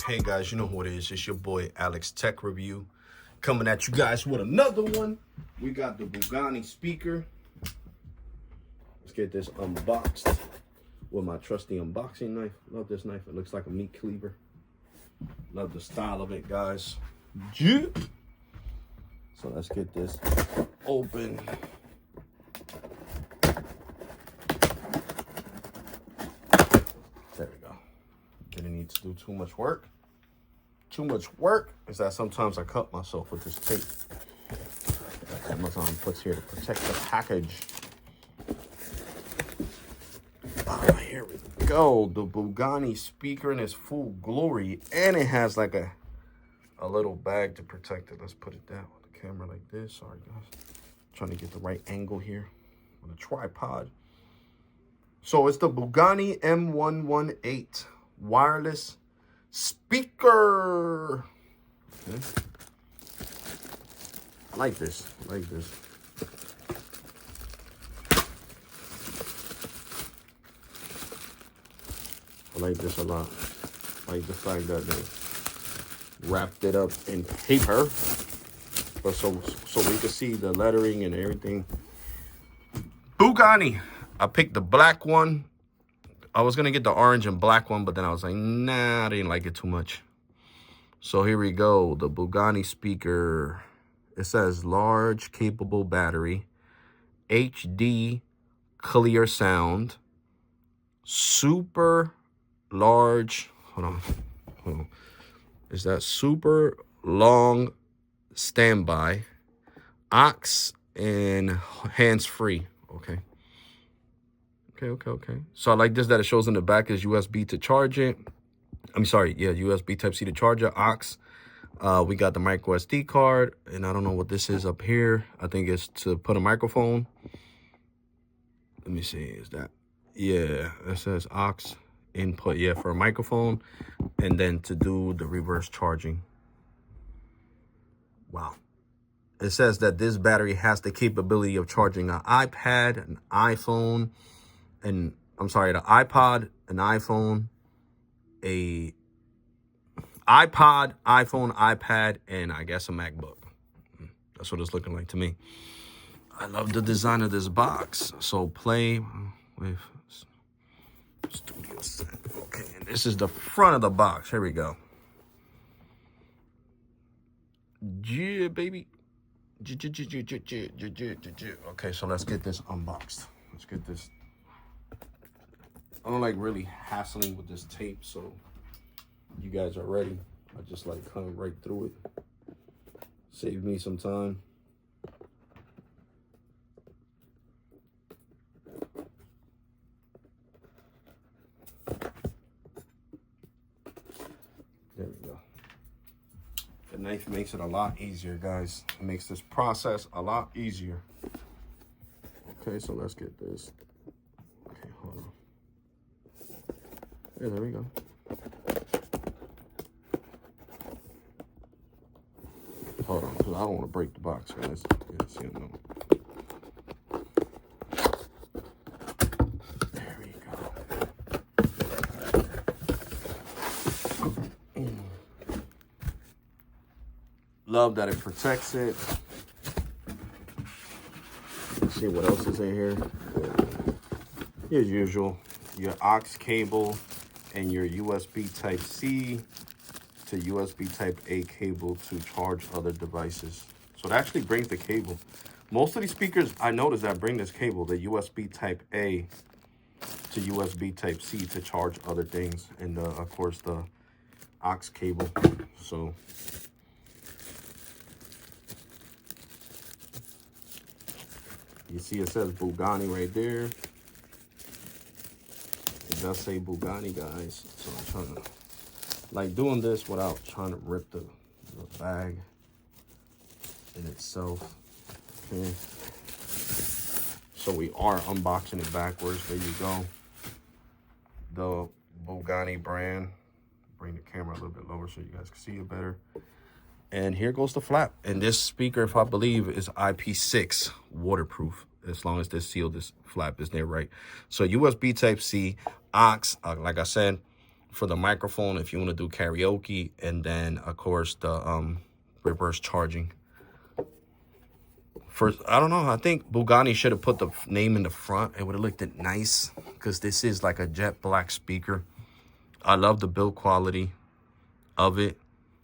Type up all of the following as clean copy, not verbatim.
Hey guys, you know who it is. It's your boy Alex Tech Review coming at you guys with another one. We got the Bugatti speaker. Let's get this unboxed with my trusty unboxing knife. Love this knife. It looks like a meat cleaver. Love the style of it, guys. Yeah. So let's get this open. There we go. Didn't need to do too much work. Too much work is that sometimes I cut myself with this tape that Amazon puts here to protect the package. Here we go. The Bugatti speaker in its full glory, and it has like a little bag to protect it. Let's put it down with the camera like this. Sorry guys, trying to get the right angle here on a tripod. So it's the Bugatti M118 wireless speaker. Okay. I like this. I like this. I like this a lot. I like the fact that they wrapped it up in paper, but so we can see the lettering and everything. Bugatti. I picked the black one. I was going to get the orange and black one, but then I was like, nah, I didn't like it too much. So here we go. The Bugatti speaker. It says large capable battery, HD clear sound, super large. Hold on. Is that super long standby, aux and hands-free? Okay. Okay. So I like this that it shows in the back is USB to charge it. USB Type-C to charge it, aux. We got the micro SD card, and I don't know what this is up here. I think it's to put a microphone. Let me see, is that? Yeah, it says aux input, yeah, for a microphone, and then to do the reverse charging. Wow. It says that this battery has the capability of charging an iPad, an iPhone, the iPod, an iPhone, iPod, iPhone, iPad, and I guess a MacBook. That's what it's looking like to me. I love the design of this box. So play with studio set. Okay, and this is the front of the box. Here we go. Yeah, baby. Okay, so let's get this unboxed. Let's get this. I don't like really hassling with this tape, so you guys are ready. I just like come right through it. Save me some time. There we go. The knife makes it a lot easier, guys. It makes this process a lot easier. Okay, so let's get this. Okay, hold on. Yeah, there we go. Hold on, because I don't want to break the box, guys. There we go. Love that it protects it. Let's see what else is in here. As usual, your aux cable and your USB Type-C to USB Type-A cable to charge other devices. So it actually brings the cable. Most of these speakers, I noticed that bring this cable, the USB Type-A to USB Type-C to charge other things. And of course the aux cable. So you see it says Bugatti right there. does say Bugatti, guys. So I'm trying to, like, doing this without trying to rip the bag in itself. Okay. So we are unboxing it backwards. There you go. The Bugatti brand. Bring the camera a little bit lower so you guys can see it better. And here goes the flap. And this speaker, if I believe, is IP6 waterproof, as long as this seal, this flap is there, right? So USB Type-C, aux, like I said, for the microphone if you want to do karaoke, and then of course the reverse charging. First, I don't know, I think Bugatti should have put the name in the front. It would have looked nice, because this is like a jet black speaker. I love the build quality of it.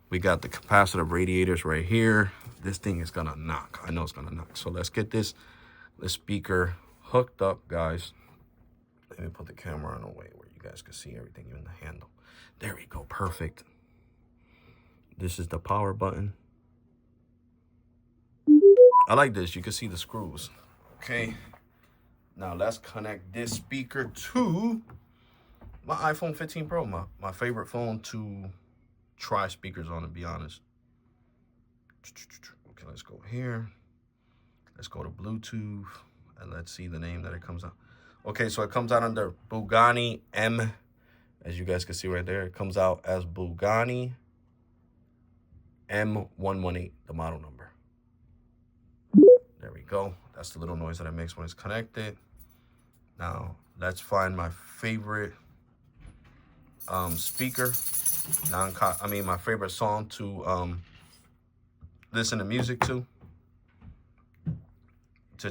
We got the capacitive radiators right here. This thing is gonna knock. I know it's gonna knock. So let's get this speaker hooked up, guys. Let me put the camera in a way where you guys can see everything in the handle. There we go, perfect. This is the power button. I like this, you can see the screws. Okay, now let's connect this speaker to my iPhone 15 Pro, my favorite phone to try speakers on, to be honest. Okay, let's go here. Let's go to Bluetooth, and let's see the name that it comes out. Okay, so it comes out under Bugatti M, as you guys can see right there. It comes out as Bugatti M118, the model number. There we go. That's the little noise that it makes when it's connected. Now, let's find my favorite speaker. My favorite song to listen to music to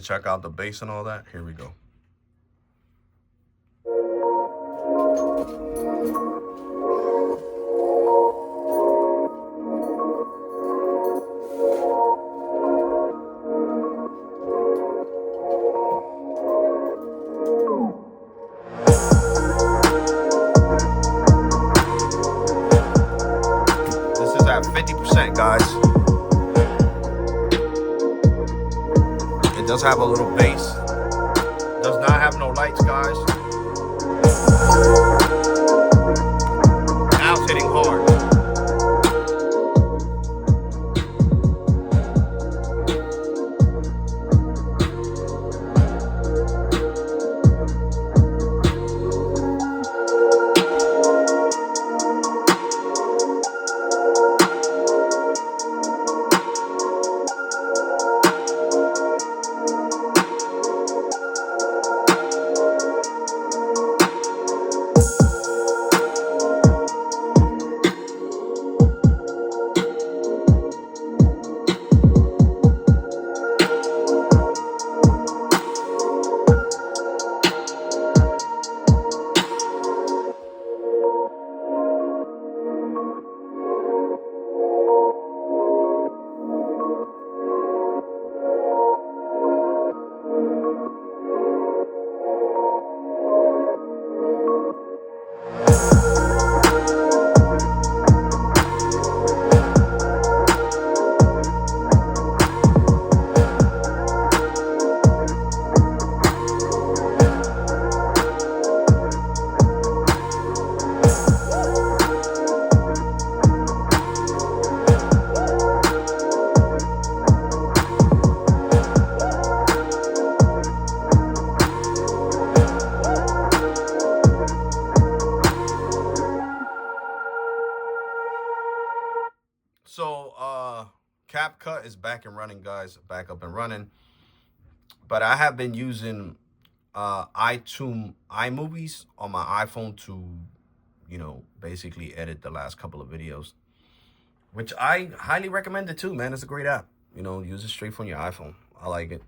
check out the bass and all that. Here we go. This is at 50%, guys. It does have a little bass. Does not have no lights, guys. Now it's hitting hard. So CapCut is back and running, guys, back up and running. But I have been using iMovies on my iPhone to, basically edit the last couple of videos, which I highly recommend it too, man. It's a great app. Use it straight from your iPhone. I like it.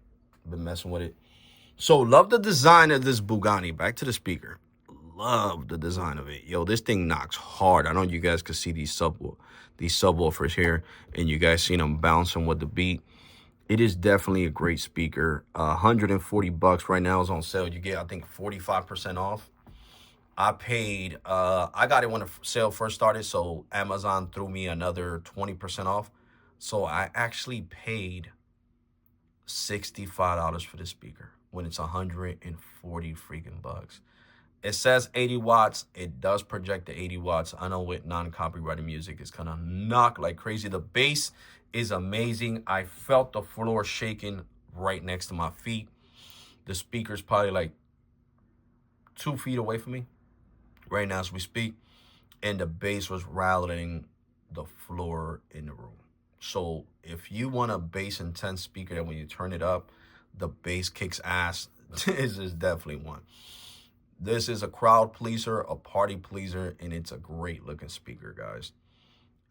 Been messing with it. So love the design of this Bugatti. Back to the speaker. Love the design of it. Yo, this thing knocks hard. I know you guys can see these subwoofers here, and you guys seen them bouncing with the beat. It is definitely a great speaker. 140 bucks right now is on sale. You get, I think, 45% off. I paid, I got it when the sale first started, so Amazon threw me another 20% off. So I actually paid $65 for this speaker when it's 140 freaking bucks. It says 80 watts. It does project the 80 watts. I know with non-copyrighted music, it's gonna knock like crazy. The bass is amazing. I felt the floor shaking right next to my feet. The speaker's probably like 2 feet away from me right now as we speak. And the bass was rattling the floor in the room. So if you want a bass intense speaker that when you turn it up, the bass kicks ass, this is definitely one. This is a crowd pleaser, a party pleaser, and it's a great looking speaker, guys.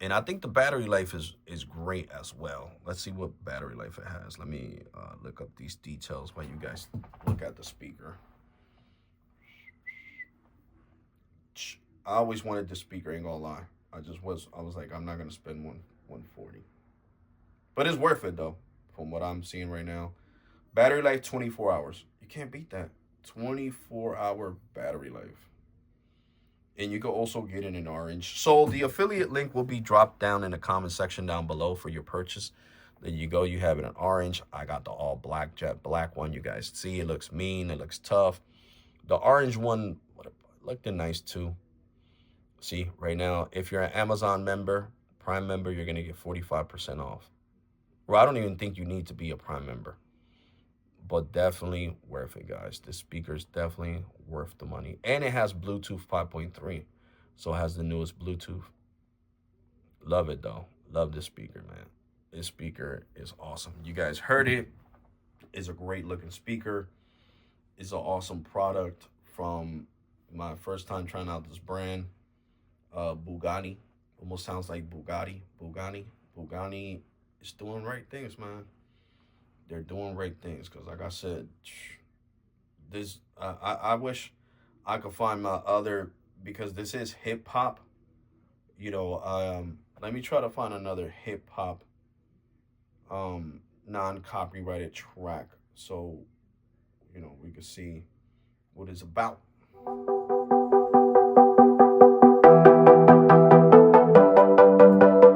And I think the battery life is great as well. Let's see what battery life it has. Let me look up these details while you guys look at the speaker. I always wanted the speaker, ain't gonna lie. I was like, I'm not gonna spend 140. But it's worth it though, from what I'm seeing right now. Battery life 24 hours. You can't beat that. 24-hour battery life. And you can also get it in orange. So the affiliate link will be dropped down in the comment section down below for your purchase. There you go. You have it in orange. I got the all black, jet black one. You guys see it looks mean. It looks tough. The orange one looked nice too. See, right now, if you're an Amazon member, Prime member, you're going to get 45% off. Well, I don't even think you need to be a Prime member. But definitely worth it, guys. This speaker is definitely worth the money. And it has Bluetooth 5.3. So it has the newest Bluetooth. Love it, though. Love this speaker, man. This speaker is awesome. You guys heard it. It's a great looking speaker. It's an awesome product from my first time trying out this brand. Bugatti. Almost sounds like Bugatti. Bugatti is doing right things, man. They're doing right things because, like I said, this I wish I could find my other, because this is hip hop. You know, let me try to find another hip hop non-copyrighted track so you know we can see what it's about.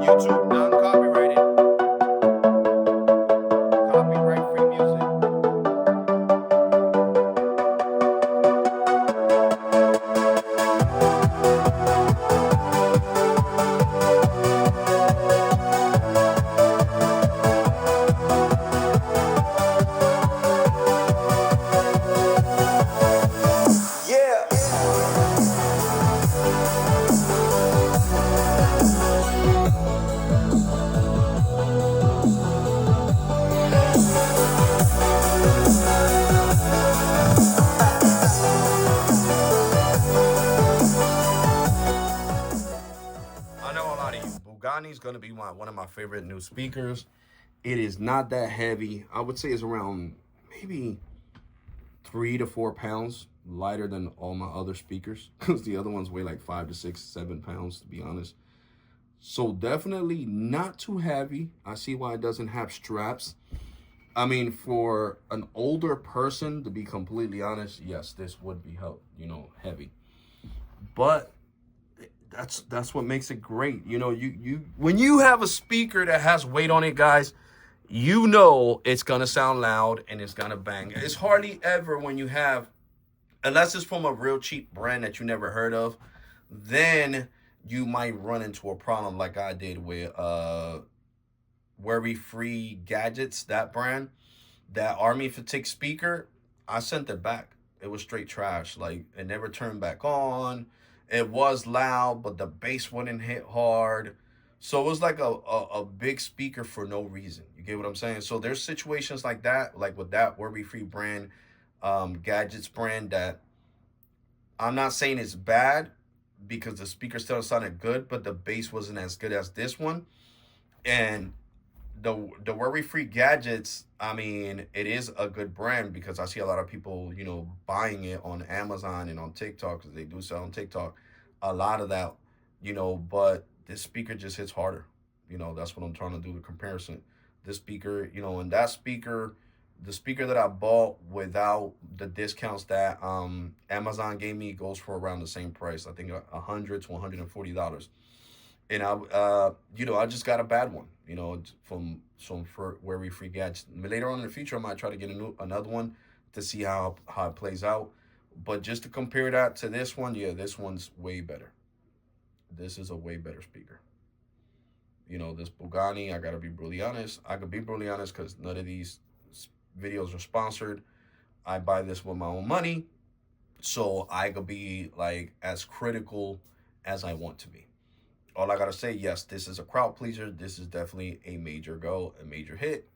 YouTube non-copyrighted, copyright-free music. Bugatti's gonna be one of my favorite new speakers. It is not that heavy. I would say it's around maybe 3 to 4 pounds lighter than all my other speakers, because the other ones weigh like 5 to 6, 7 pounds, to be honest. So definitely not too heavy. I see why it doesn't have straps. I mean, for an older person, to be completely honest, yes, this would be heavy. But that's what makes it great. You know, you when you have a speaker that has weight on it, guys, you know it's gonna sound loud and it's gonna bang. It's hardly ever when you have, unless it's from a real cheap brand that you never heard of, then you might run into a problem like I did with Worry Free Gadgets, that brand, that Army Fatigue speaker. I sent it back. It was straight trash. Like, it never turned back on. It was loud, but the bass wouldn't hit hard. So it was like a big speaker for no reason. You get what I'm saying? So there's situations like that, like with that Worry Free brand, Gadgets brand, that I'm not saying it's bad because the speaker still sounded good, but the bass wasn't as good as this one. And the Worry Free Gadgets, I mean, it is a good brand because I see a lot of people, buying it on Amazon and on TikTok, because they do sell on TikTok a lot of that, but this speaker just hits harder. That's what I'm trying to do, the comparison. This speaker, and that speaker, the speaker that I bought without the discounts that Amazon gave me, goes for around the same price. I think $100 to $140. And I just got a bad one, from some Worry Free Gadgets. Later on in the future, I might try to get another one to see how it plays out. But just to compare that to this one, yeah, this one's way better. This is a way better speaker. You know, this Bugatti, I gotta be brutally honest. I could be brutally honest because none of these videos are sponsored. I buy this with my own money, so I could be like as critical as I want to be. All I gotta say, yes, this is a crowd pleaser. This is definitely a major go, a major hit.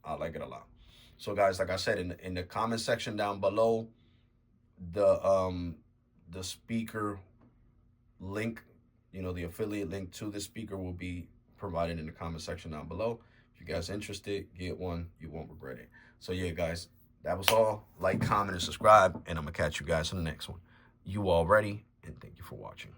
I like it a lot. So, guys, like I said, in the comment section down below, the speaker link, you know, the affiliate link to the speaker will be provided in the comment section down below. If you guys interested, get one. You won't regret it. So yeah, guys, that was all. Like, comment, and subscribe, and I'm gonna catch you guys in the next one. You all ready, and thank you for watching.